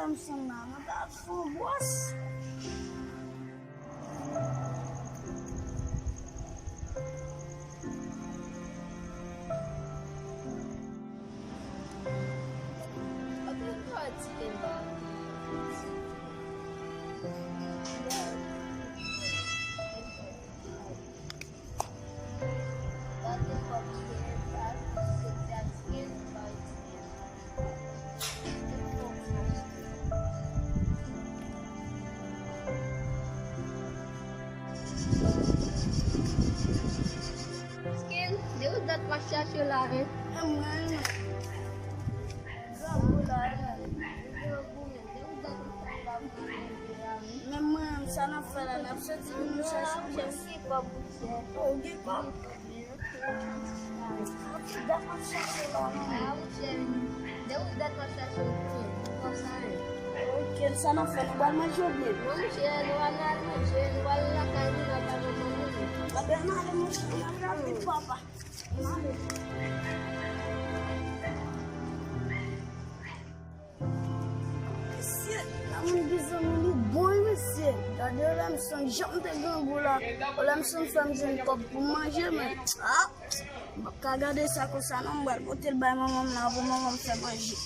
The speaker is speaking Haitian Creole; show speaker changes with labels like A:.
A: dalam senang, tak full bos.
B: Apa yang kau cikin bang? Skin, dia udah masyasyo lagi.
A: Aman. Gambulan. Memang sana fala nafsa zinusa sisi oh gitu. Dah nafsa selama.
B: Dia udah masyasyo.
A: Oke, sana fala bal majobi.
B: Manusia luar manusia wala kayu nggak ngomong.
A: Ada nak ada musuh rapi papa. Namun bisa mulu boy mesin. Tadi orang son jam tegang bola, orang son family top maje me. Ah, kagak desa ko sana bar hotel bay mamam na bo mamam sa maji.